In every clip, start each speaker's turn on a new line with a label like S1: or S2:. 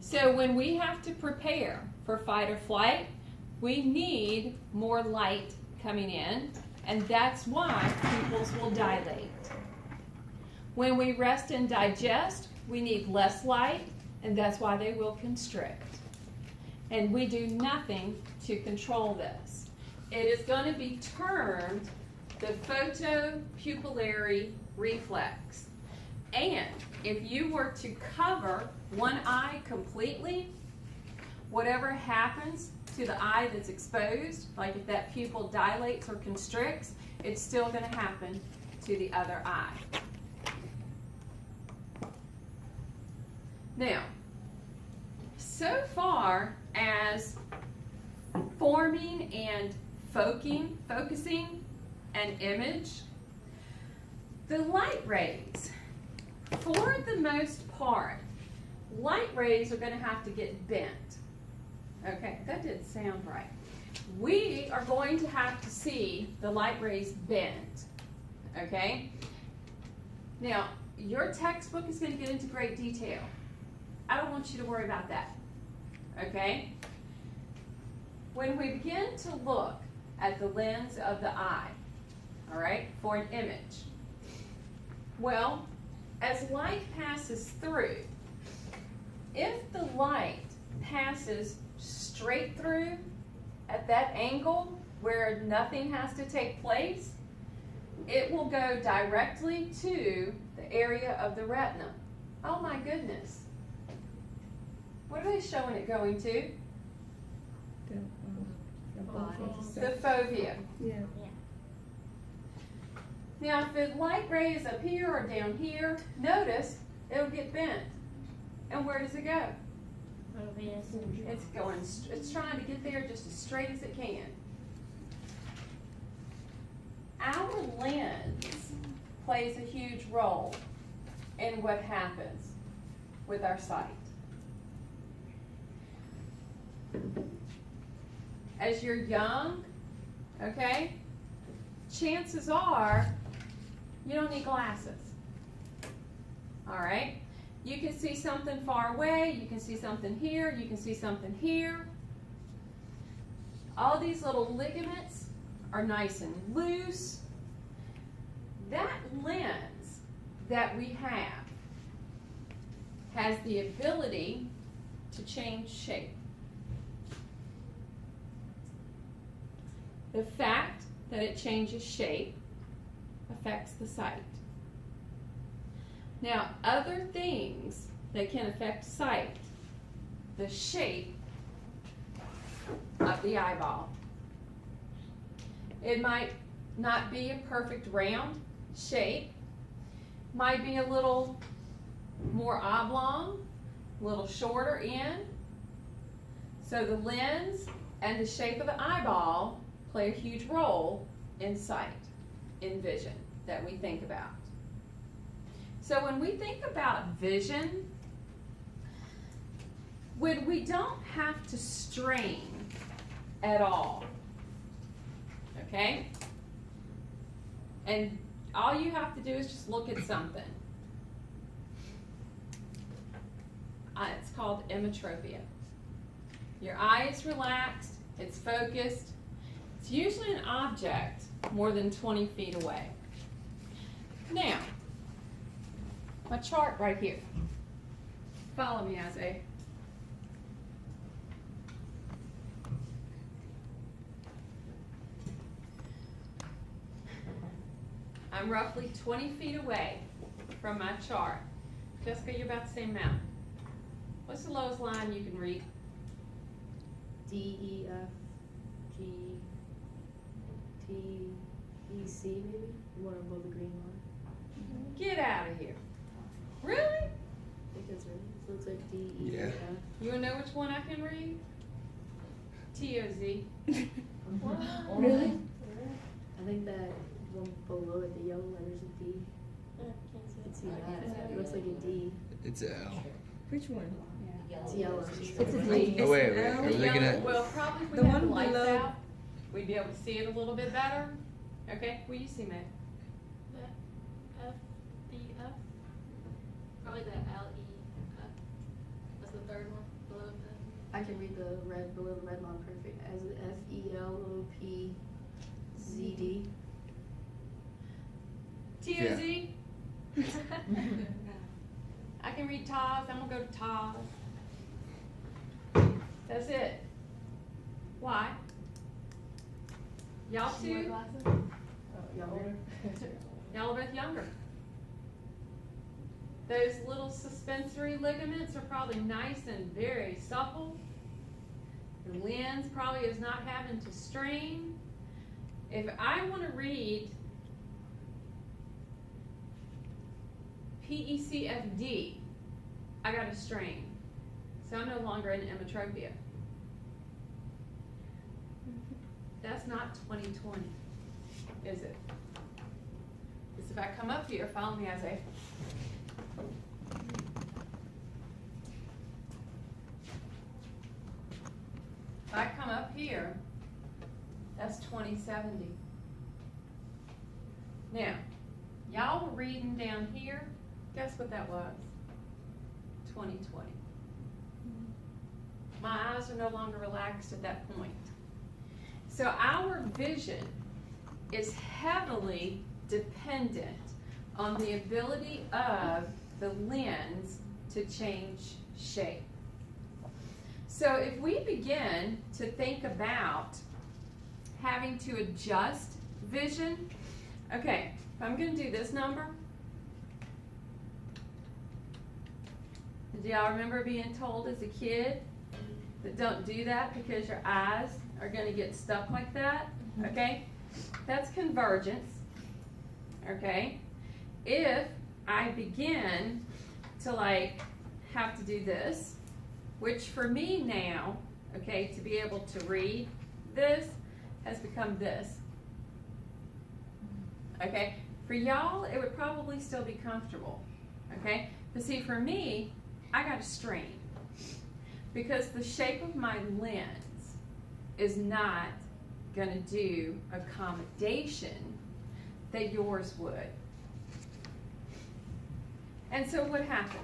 S1: So when we have to prepare for fight or flight, we need more light coming in, and that's why pupils will dilate. When we rest and digest, we need less light, and that's why they will constrict. And we do nothing to control this. It is going to be termed the photopupillary reflex. And if you were to cover one eye completely, whatever happens to the eye that's exposed, like if that pupil dilates or constricts, it's still going to happen to the other eye. Now, so far as forming and focusing an image, the light rays, for the most part, light rays are going to have to get bent. Okay, that didn't sound right. We are going to have to see the light rays bent. Okay? Now, your textbook is going to get into great detail. I don't want you to worry about that. Okay? When we begin to look at the lens of the eye, all right, for an image, well, as light passes through, if the light passes straight through at that angle where nothing has to take place, it will go directly to the area of the retina. Oh my goodness. What are they showing it going to? The fovea.
S2: Yeah.
S1: Now, if the light ray is up here or down here, notice it'll get bent. And where does it go? It's trying to get there just as straight as it can. Our lens plays a huge role in what happens with our sight. As you're young, okay, chances are you don't need glasses. All right? You can see something far away, you can see something here, you can see something here. All these little ligaments are nice and loose. That lens that we have has the ability to change shape. The fact that it changes shape affects the sight. Now, other things that can affect sight, the shape of the eyeball. It might not be a perfect round shape, might be a little more oblong, a little shorter in. So the lens and the shape of the eyeball play a huge role in sight, in vision that we think about. So when we think about vision, when we don't have to strain at all, okay? And all you have to do is just look at something. It's called emmetropia. Your eye is relaxed, it's focused. It's usually an object more than 20 feet away. Now, my chart right here. Follow me, Isaiah. I'm roughly 20 feet away from my chart. Jessica, you're about the same amount. What's the lowest line you can read?
S2: D, E, F, G, T, E, C, maybe? One above the green line.
S1: Get out of here. Really?
S2: I think that's right. It looks like D, E,
S3: Yeah.
S2: F.
S1: You wanna know which one I can read? T-O-Z.
S2: Really? I think that one below it, the yellow letter's a D. I can see that. It looks like a D.
S3: It's a L.
S4: Which one?
S2: It's yellow.
S4: It's a D.
S3: Oh, wait,
S4: It's an
S3: are we
S4: L.
S3: looking at?
S1: Well, probably if we
S4: The
S1: had the
S4: one
S1: lights
S4: below-
S1: out, we'd be able to see it a little bit better. Okay, what do you see, Meg?
S5: F, D, F. Probably the L, E, F. That's the third one.
S2: I can read the red below the red line perfect as FELOPZD.
S1: T-O-Z? I can read Taz. I'm going to go to Taz. That's it. Why? Y'all two?
S2: Younger.
S1: Y'all are both younger. Those little suspensory ligaments are probably nice and very supple. The lens probably is not having to strain. If I want to read PECFD, I got to strain. So I'm no longer in emmetropia. That's not 2020, is it? Because if I come up here, follow me, Isaiah. If I come up here, that's 2070. Now, y'all were reading down here. Guess what that was? 2020. My eyes are no longer relaxed at that point. So our vision is heavily dependent on the ability of the lens to change shape. So if we begin to think about having to adjust vision, okay, if I'm going to do this number, do y'all remember being told as a kid that don't do that because your eyes are going to get stuck like that? Okay, that's convergence. Okay, if I begin to like have to do this, which for me now, okay, to be able to read this has become this. Okay, for y'all it would probably still be comfortable. Okay, but see, for me, I got to strain because the shape of my lens is not going to do accommodation that yours would. And so what happens?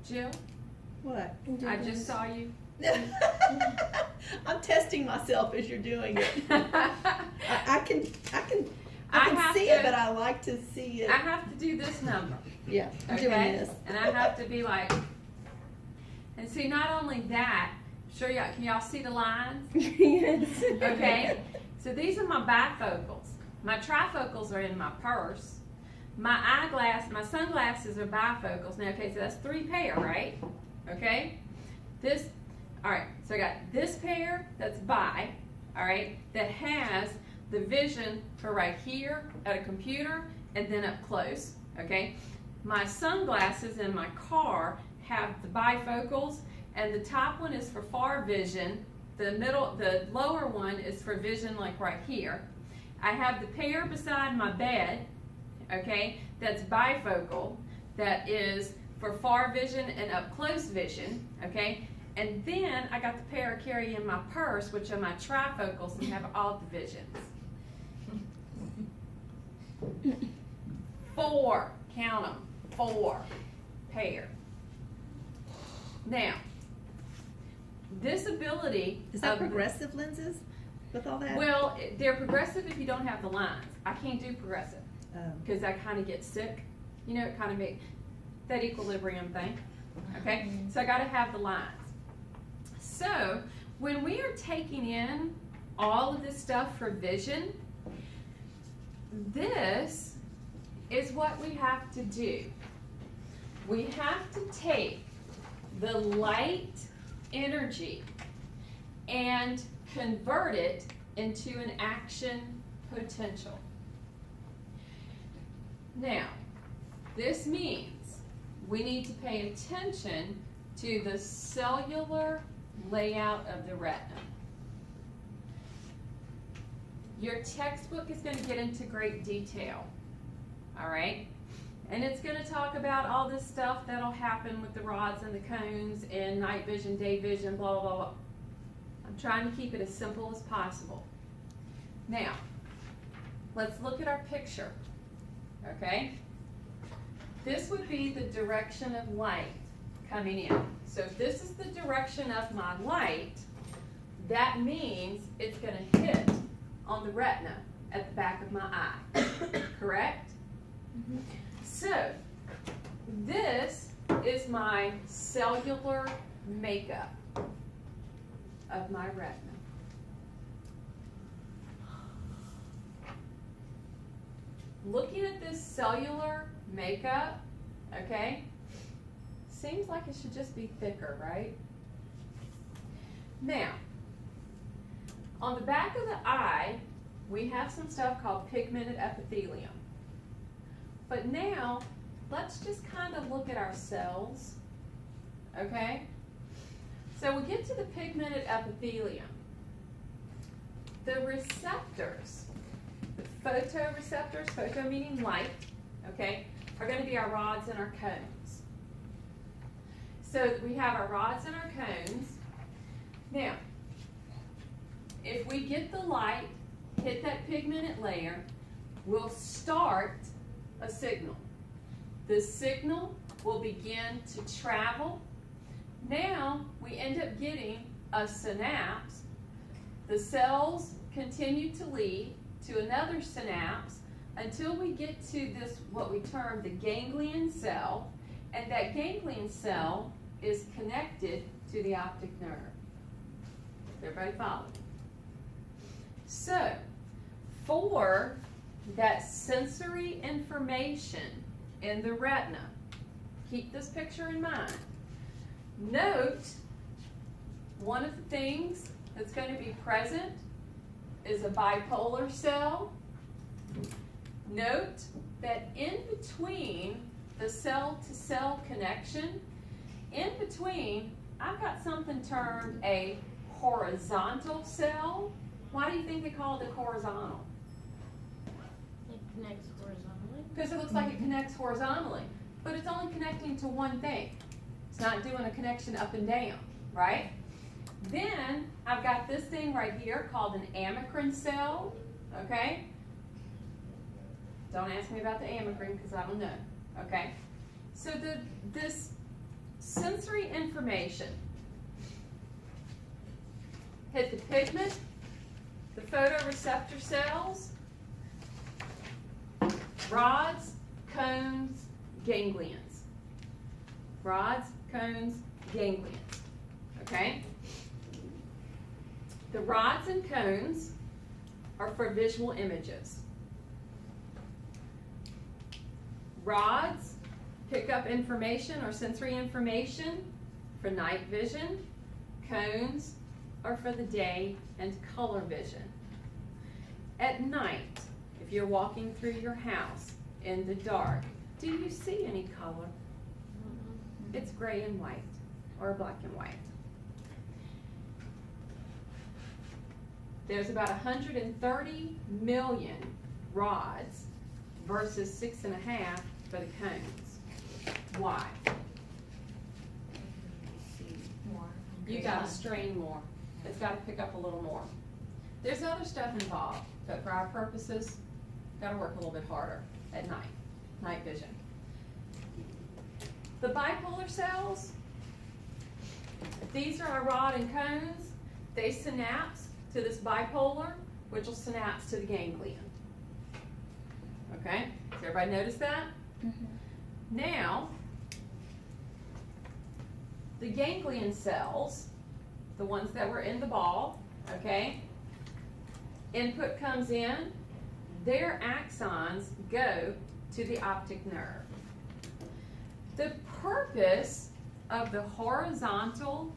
S1: Jill?
S3: What?
S1: I just saw you.
S3: I'm testing myself as you're doing it. I can
S1: have
S3: see
S1: to-
S3: it, but I like to see it.
S1: I have to do this number.
S3: Yeah, I'm
S1: Okay?
S3: doing this.
S1: And I have to be like, and see, not only that, sure, y'all, can y'all see the lines?
S3: Yes.
S1: Okay? So these are my bifocals. My trifocals are in my purse. My sunglasses are bifocals. Now, okay, so that's 3 pair, right? Okay? This, all right, so I got this pair that's bi, all right, that has the vision for right here at a computer and then up close, okay? My sunglasses in my car have the bifocals, and the top one is for far vision. The lower one is for vision like right here. I have the pair beside my bed, okay, that's bifocal, that is for far vision and up close vision, okay? And then I got the pair I carry in my purse, which are my trifocals and have all the visions. 4, count them, 4 pair. Now, this ability
S3: Is that
S1: of-
S3: progressive lenses with all that?
S1: Well, they're progressive if you don't have the lines. I can't do progressive because I kind of get sick. You know, it kind of makes that equilibrium thing. Okay, so I got to have the lines. So when we are taking in all of this stuff for vision, this is what we have to do. We have to take the light energy and convert it into an action potential. Now, this means we need to pay attention to the cellular layout of the retina. Your textbook is going to get into great detail, all right? And it's going to talk about all this stuff that'll happen with the rods and the cones and night vision, day vision, blah, blah, blah. I'm trying to keep it as simple as possible. Now, let's look at our picture, okay? This would be the direction of light coming in. So if this is the direction of my light, that means it's going to hit on the retina at the back of my eye, correct? So this is my cellular makeup of my retina. Looking at this cellular makeup, okay, seems like it should just be thicker, right? Now, on the back of the eye, we have some stuff called pigmented epithelium. But now, let's just kind of look at our cells, okay? So we get to the pigmented epithelium. The receptors, the photoreceptors, photo meaning light, okay, are going to be our rods and our cones. So we have our rods and our cones. Now, if we get the light, hit that pigmented layer, we'll start a signal. The signal will begin to travel. Now we end up getting a synapse. The cells continue to lead to another synapse until we get to this, what we term the ganglion cell, and that ganglion cell is connected to the optic nerve. Everybody follow? So, for that sensory information in the retina, keep this picture in mind. Note, one of the things that's going to be present is a bipolar cell. Note that in between the cell-to-cell connection, in between, I've got something termed a horizontal cell. Why do you think they call it horizontal?
S5: It connects horizontally.
S1: Because it looks like it connects horizontally, but it's only connecting to one thing. It's not doing a connection up and down, right? Then I've got this thing right here called an amacrine cell, okay? Don't ask me about the amacrine because I don't know, okay? So this sensory information hit the pigment, the photoreceptor cells, rods, cones, ganglions. Rods, cones, ganglions, okay? The rods and cones are for visual images. Rods pick up information or sensory information for night vision. Cones are for the day and color vision. At night, if you're walking through your house in the dark, do you see any color? It's gray and white, or black and white. There's about 130 million rods versus 6.5 for the cones. Why? You gotta strain more. It's gotta pick up a little more. There's other stuff involved, but for our purposes, gotta work a little bit harder at night, night vision. The bipolar cells, these are our rod and cones. They synapse to this bipolar, which will synapse to the ganglion. Okay, does everybody notice that? Mm-hmm. Now, the ganglion cells, the ones that were in the ball, okay, input comes in, their axons go to the optic nerve. The purpose of the horizontal